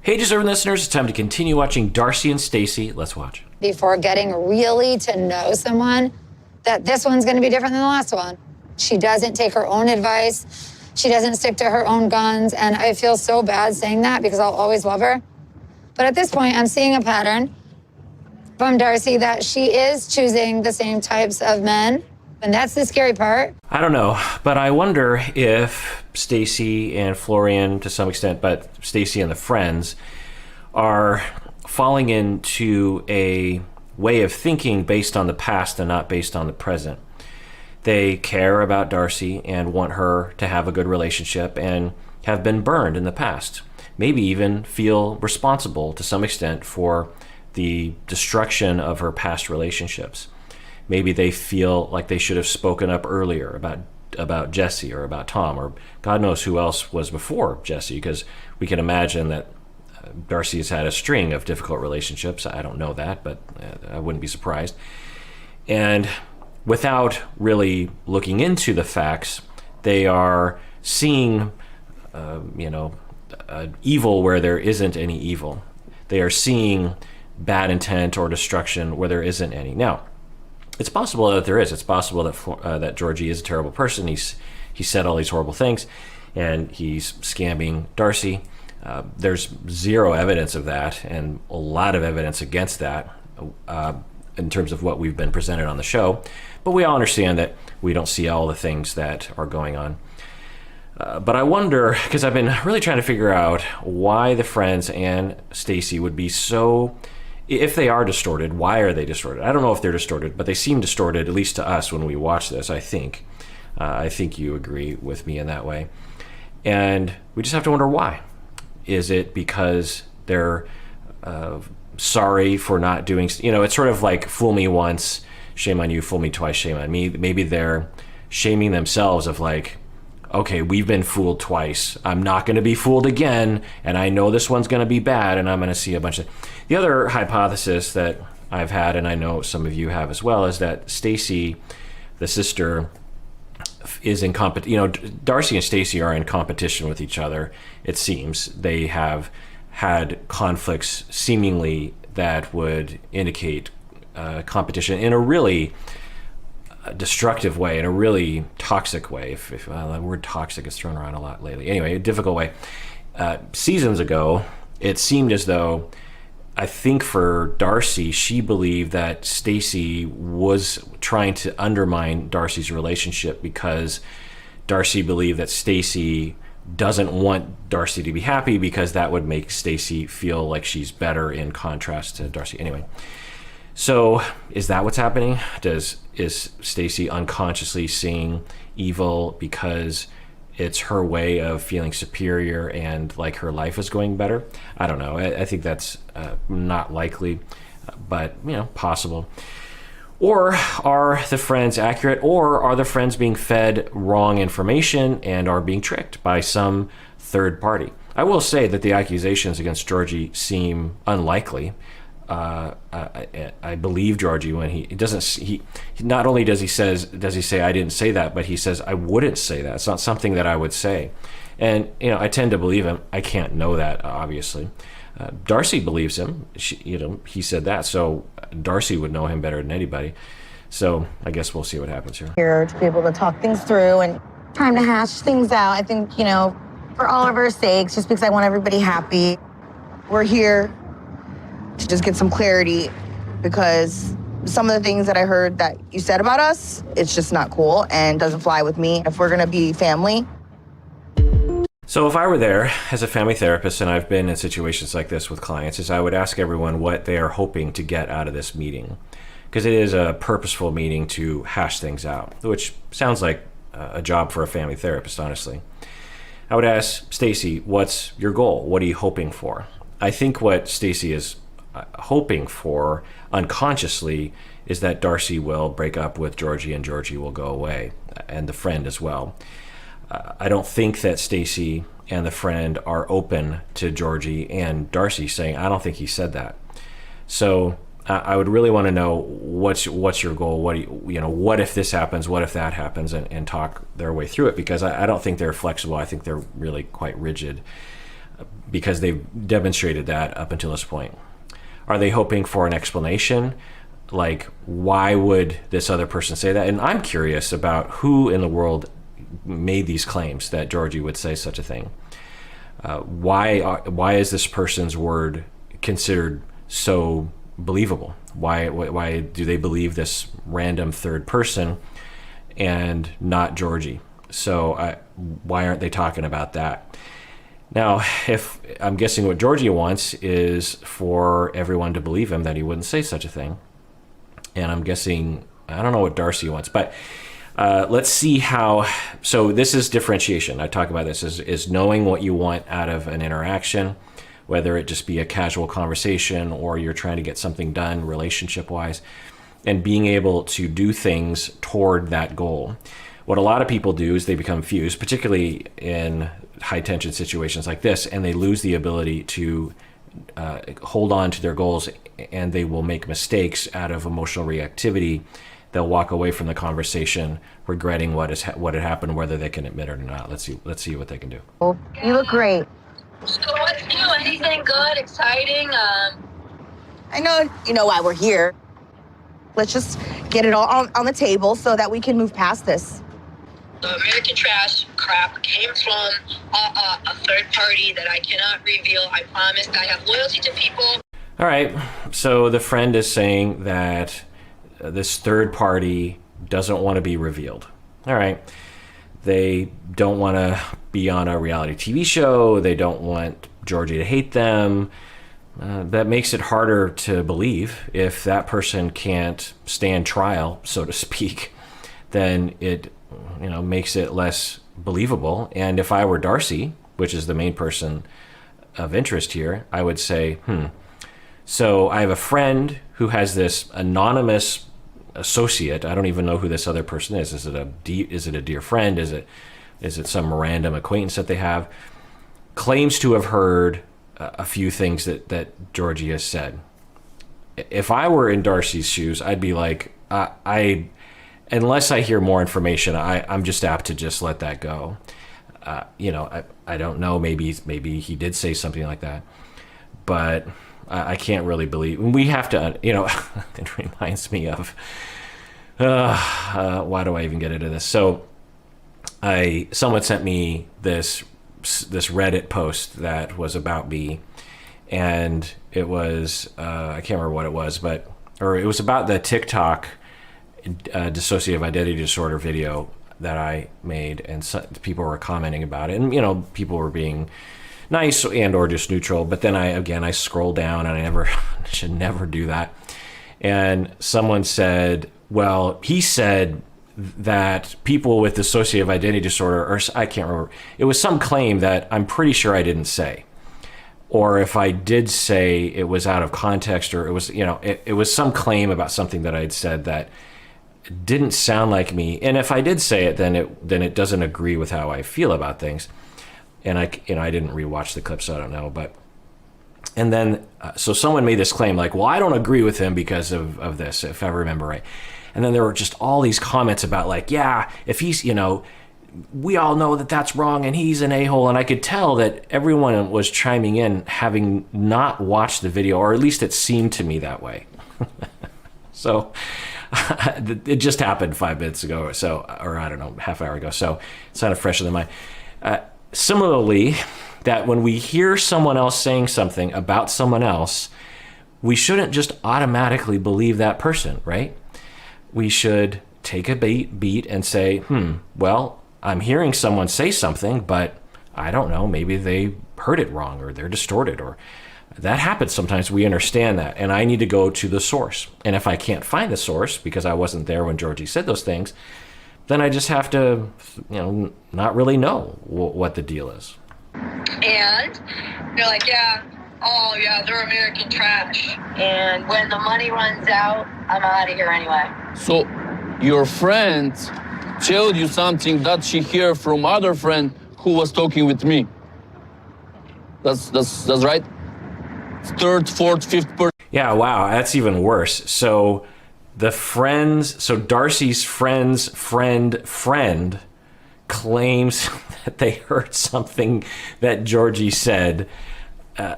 Hey, deserving listeners, it's time to continue watching Darcy and Stacey. Let's watch. Before getting really to know someone, that this one's going to be different than the last one. She doesn't take her own advice. She doesn't stick to her own guns. And I feel so bad saying that because I'll always love her. But at this point, I'm seeing a pattern from Darcy that she is choosing the same types of men. And that's the scary part. I don't know, but I wonder if Stacey and Florian, to some extent, but Stacey and the friends, are falling into a way of thinking based on the past and not based on the present. They care about Darcy and want her to have a good relationship and have been burned in the past. Maybe even feel responsible to some extent for the destruction of her past relationships. Maybe they feel like they should have spoken up earlier about Jesse or about Tom, or God knows who else was before Jesse, because we can imagine that Darcy has had a string of difficult relationships. I don't know that, but I wouldn't be surprised. And without really looking into the facts, they are seeing, evil where there isn't any evil. They are seeing bad intent or destruction where there isn't any. Now, it's possible that there is. It's possible that that Georgie is a terrible person. He said all these horrible things, and he's scamming Darcy. There's zero evidence of that, and a lot of evidence against that in terms of what we've been presented on the show. But we all understand that we don't see all the things that are going on. But I wonder, because I've been really trying to figure out why the friends and Stacey would be so. If they are distorted, why are they distorted? I don't know if they're distorted, but they seem distorted, at least to us when we watch this, I think. I think you agree with me in that way. And we just have to wonder why. Is it because they're sorry for not doing, it's sort of like fool me once, shame on you, fool me twice, shame on me. Maybe they're shaming themselves of like, okay, we've been fooled twice. I'm not going to be fooled again, and I know this one's going to be bad, and I'm going to see a bunch of... The other hypothesis that I've had, and I know some of you have as well, is that Stacey, the sister, is in competition. Darcy and Stacey are in competition with each other, it seems. They have had conflicts seemingly that would indicate competition in a really destructive way, in a really toxic way. If the word toxic is thrown around a lot lately. Anyway, a difficult way. Seasons ago, it seemed as though, I think for Darcy, she believed that Stacey was trying to undermine Darcy's relationship because Darcy believed that Stacey doesn't want Darcy to be happy because that would make Stacey feel like she's better in contrast to Darcy. Anyway. So is that what's happening? Is Stacey unconsciously seeing evil because it's her way of feeling superior and like her life is going better? I don't know. I think that's not likely, but possible. Or are the friends accurate, or are the friends being fed wrong information and are being tricked by some third party? I will say that the accusations against Georgie seem unlikely. I believe Georgie when he doesn't. He not only does he say I didn't say that, but he says I wouldn't say that. It's not something that I would say, and I tend to believe him. I can't know that obviously. Darcy believes him. He said that, so Darcy would know him better than anybody. So I guess we'll see what happens here. Here to be able to talk things through and trying to hash things out. I think for all of our sakes, just because I want everybody happy, we're here to just get some clarity, because some of the things that I heard that you said about us, it's just not cool and doesn't fly with me. If we're gonna be family. So if I were there as a family therapist, and I've been in situations like this with clients, is I would ask everyone what they are hoping to get out of this meeting. Because it is a purposeful meeting to hash things out, which sounds like a job for a family therapist, honestly. I would ask Stacey, what's your goal? What are you hoping for? I think what Stacey is hoping for unconsciously is that Darcy will break up with Georgie and Georgie will go away, and the friend as well. I don't think that Stacey and the friend are open to Georgie and Darcy saying, I don't think he said that. So I would really want to know what's your goal? What if this happens? What if that happens? And talk their way through it, because I don't think they're flexible. I think they're really quite rigid. because they've demonstrated that up until this point. Are they hoping for an explanation? Like, why would this other person say that? And I'm curious about who in the world made these claims that Georgie would say such a thing. Why is this person's word considered so believable? Why do they believe this random third person and not Georgie? So why aren't they talking about that? Now, if I'm guessing what Georgie wants is for everyone to believe him that he wouldn't say such a thing. And I'm guessing, I don't know what Darcy wants, but let's see how, so this is differentiation. I talk about this is knowing what you want out of an interaction, whether it just be a casual conversation or you're trying to get something done relationship-wise, and being able to do things toward that goal. What a lot of people do is they become fused, particularly in high-tension situations like this, and they lose the ability to hold on to their goals, and they will make mistakes out of emotional reactivity. They'll walk away from the conversation regretting what had happened, whether they can admit it or not. Let's see what they can do. You look great. So what's new? Anything good, exciting? I know you know why we're here. Let's just get it all on the table so that we can move past this. The American trash crap came from a third party that I cannot reveal. I promised. I have loyalty to people. All right, so the friend is saying that this third party doesn't want to be revealed. All right, they don't want to be on a reality TV show. They don't want Georgie to hate them. That makes it harder to believe. If that person can't stand trial, so to speak, then it makes it less believable. And if I were Darcy, which is the main person of interest here, I would say, so I have a friend who has this anonymous associate. I don't even know who this other person is. Is it a dear friend? Is it some random acquaintance that they have? Claims to have heard a few things that Georgie has said. If I were in Darcy's shoes, I'd be like, unless I hear more information, I'm just apt to just let that go. I don't know. Maybe he did say something like that, but I can't really believe. We have to, it reminds me of, why do I even get into this? So someone sent me this Reddit post that was about me, and it was, I can't remember what it was, or it was about the TikTok dissociative identity disorder video that I made, and people were commenting about it, and people were being nice and or just neutral. But then I scrolled down, and I should never do that. And someone said, well, he said that people with dissociative identity disorder, or I can't remember, it was some claim that I'm pretty sure I didn't say, or if I did say, it was out of context, or it was it was some claim about something that I had said that didn't sound like me. And if I did say it, then it doesn't agree with how I feel about things. And I didn't rewatch the clip, so I don't know. And then so someone made this claim like, well, I don't agree with him because of this, if I remember right. And then there were just all these comments about like, yeah, if he's, we all know that that's wrong and he's an a-hole. And I could tell that everyone was chiming in having not watched the video, or at least it seemed to me that way. So it just happened 5 minutes ago or so, or I don't know, half an hour ago. So it's kind of fresher than mine. Similarly, that when we hear someone else saying something about someone else, we shouldn't just automatically believe that person, right? We should take a beat and say, well, I'm hearing someone say something, but I don't know, maybe they heard it wrong, or they're distorted, or that happens sometimes. We understand that, and I need to go to the source. And if I can't find the source because I wasn't there when Georgie said those things, then I just have to, not really know what the deal is. And they're like, they're American trash. And when the money runs out, I'm out of here anyway. So your friend told you something that she heard from other friend who was talking with me. That's right? Third, fourth, fifth person. Yeah, wow, that's even worse. So Darcy's friend's friend claims that they heard something that Georgie said.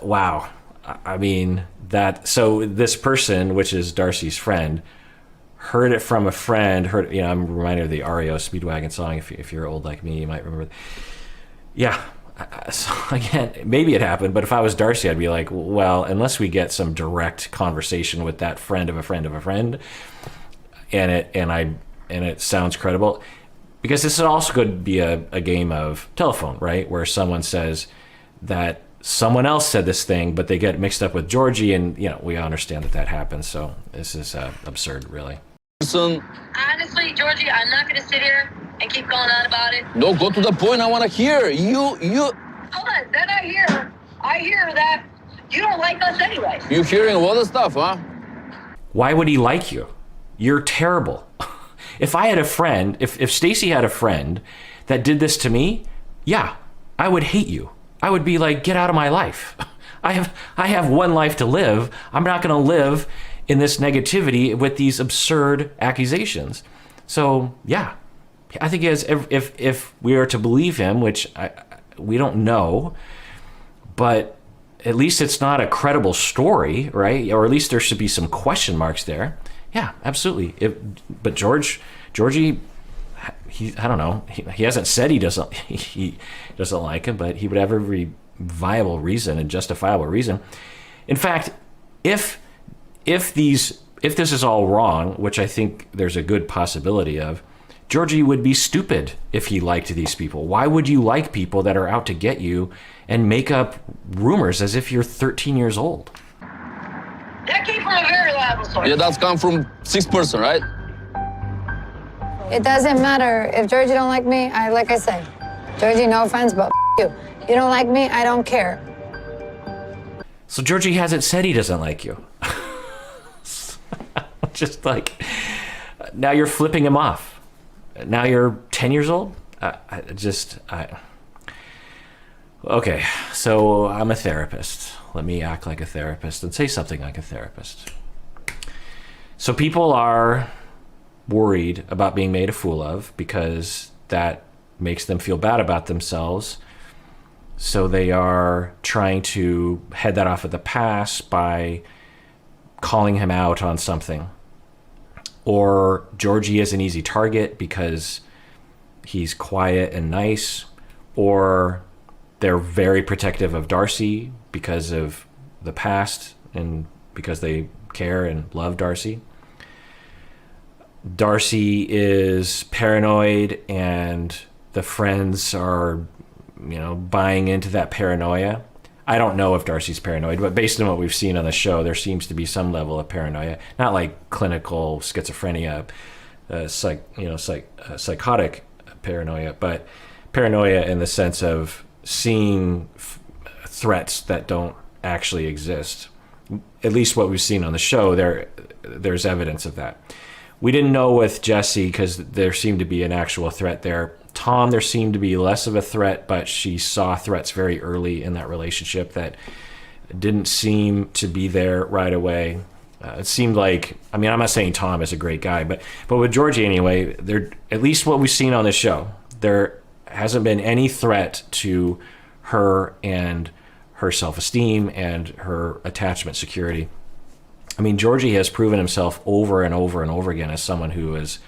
Wow. I mean, so this person, which is Darcy's friend, heard it from a friend, I'm reminded of the REO Speedwagon song. If you're old like me, you might remember. Yeah. So again, maybe it happened, but if I was Darcy, I'd be like, well, unless we get some direct conversation with that friend of a friend of a friend, and it sounds credible, because this is also going to be a game of telephone, right? Where someone says that someone else said this thing, but they get mixed up with Georgie, and we understand that happens. So this is absurd, really. Honestly, Georgie, I'm not going to sit here and keep going on about it. No, go to the point. I want to hear. You. Hold on. Then I hear that you don't like us anyway. You hearing a lot of stuff, huh? Why would he like you? You're terrible. If I had a friend, if Stacey had a friend that did this to me, yeah, I would hate you. I would be like, get out of my life. I have one life to live. I'm not going to live in this negativity with these absurd accusations. So yeah, I think if we are to believe him, which we don't know, but at least it's not a credible story, right? Or at least there should be some question marks there. Yeah, absolutely. But Georgie, I don't know. He hasn't said he doesn't like him, but he would have every viable reason and justifiable reason. In fact, if this is all wrong, which I think there's a good possibility of, Georgie would be stupid if he liked these people. Why would you like people that are out to get you and make up rumors as if you're 13 years old? That came from a very reliable source. Yeah, that's come from 6 person, right? It doesn't matter. If Georgie don't like me, like I said, Georgie, no offense, but you. You don't like me, I don't care. So Georgie hasn't said he doesn't like you. Just like, now you're flipping him off. Now you're 10 years old? Okay, so I'm a therapist. Let me act like a therapist and say something like a therapist. So people are worried about being made a fool of because that makes them feel bad about themselves. So they are trying to head that off at the pass by calling him out on something. Or Georgie is an easy target because he's quiet and nice. Or they're very protective of Darcy because of the past and because they care and love Darcy. Darcy is paranoid and the friends are, buying into that paranoia. I don't know if Darcy's paranoid, but based on what we've seen on the show, there seems to be some level of paranoia. Not like clinical schizophrenia, psychotic paranoia, but paranoia in the sense of seeing threats that don't actually exist. At least what we've seen on the show, there's evidence of that. We didn't know with Jesse because there seemed to be an actual threat there. Tom, there seemed to be less of a threat, but she saw threats very early in that relationship that didn't seem to be there right away. It seemed like, I'm not saying Tom is a great guy, but with Georgie anyway, at least what we've seen on this show, there hasn't been any threat to her and her self-esteem and her attachment security. Georgie has proven himself over and over and over again as someone who is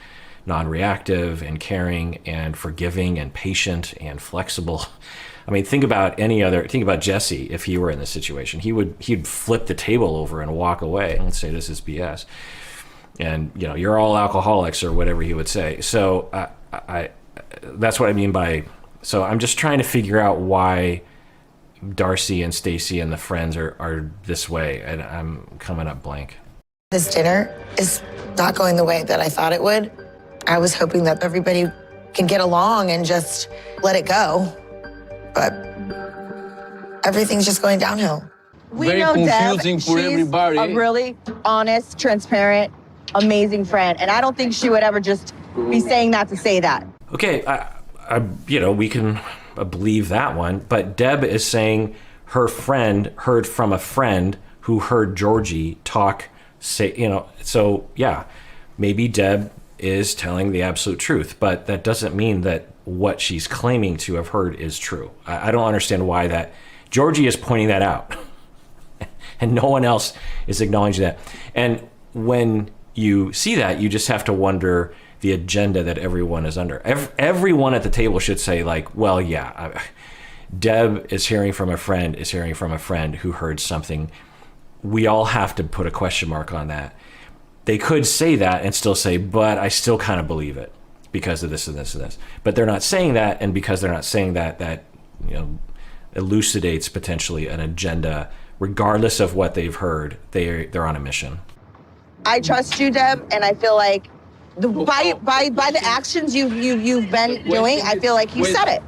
non-reactive and caring and forgiving and patient and flexible. Think about Jesse. If he were in this situation, he'd flip the table over and walk away and say, this is BS. And, you're all alcoholics or whatever he would say. So I that's what I mean by, so I'm just trying to figure out why Darcy and Stacey and the friends are this way, and I'm coming up blank. This dinner is not going the way that I thought it would. I was hoping that everybody can get along and just let it go, but everything's just going downhill. We Very know confusing Deb. for She's everybody. a really honest, transparent, amazing friend, and I don't think she would ever just be saying that to say that. Okay, we can believe that one, but Deb is saying her friend heard from a friend who heard Georgie so yeah, maybe Deb is telling the absolute truth, but that doesn't mean that what she's claiming to have heard is true. I don't understand why that. Georgie is pointing that out, and no one else is acknowledging that. And when you see that, you just have to wonder the agenda that everyone is under. Everyone at the table should say, like, well, yeah, Deb is hearing from a friend who heard something. We all have to put a question mark on that. They could say that and still say, but I still kind of believe it because of this and this and this. But they're not saying that, and because they're not saying that, that, you know, elucidates potentially an agenda. Regardless of what they've heard, they're on a mission. I trust you, Deb, and I feel like by the actions you've been doing, I feel like you said it.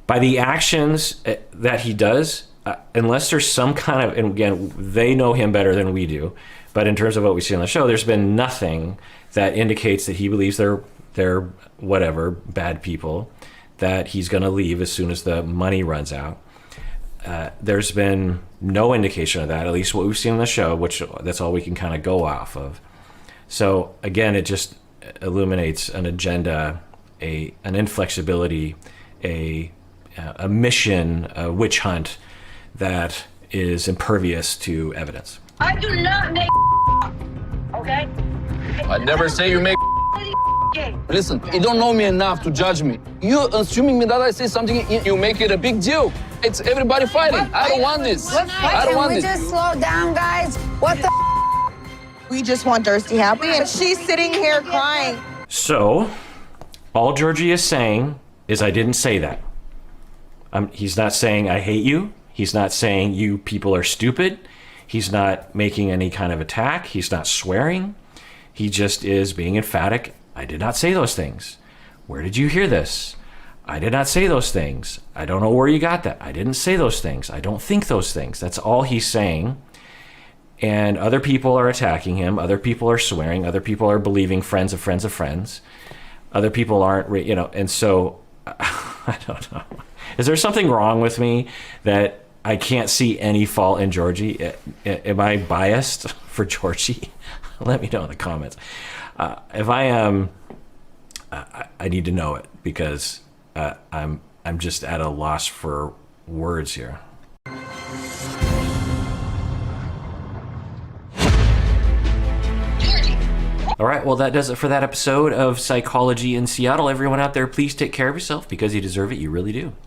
By the actions that he does, unless there's some kind of, and again, they know him better than we do, but in terms of what we see on the show, there's been nothing that indicates that he believes they're whatever, bad people, that he's going to leave as soon as the money runs out. There's been no indication of that, at least what we've seen on the show, which that's all we can kind of go off of. So again, it just illuminates an agenda, an inflexibility, a mission, a witch hunt that is impervious to evidence. I do not make okay? I never say you make. Listen, you don't know me enough to judge me. You assuming me that I say something, you make it a big deal. It's everybody fighting. I don't want this. I don't want Can we this. just slow down, guys? What the? We just want Darcy happy, and she's sitting here crying. So, all Georgie is saying is, I didn't say that. He's not saying I hate you. He's not saying you people are stupid. He's not making any kind of attack. He's not swearing. He just is being emphatic. I did not say those things. Where did you hear this? I did not say those things. I don't know where you got that. I didn't say those things. I don't think those things. That's all he's saying. And other people are attacking him. Other people are swearing. Other people are believing friends of friends of friends. Other people aren't, you know, and so I don't know. Is there something wrong with me that I can't see any fault in Georgie? Am I biased for Georgie? Let me know in the comments. If I am, I need to know it, because I'm just at a loss for words here. All right, well, that does it for that episode of Psychology in Seattle. Everyone out there, please take care of yourself, because you deserve it. You really do.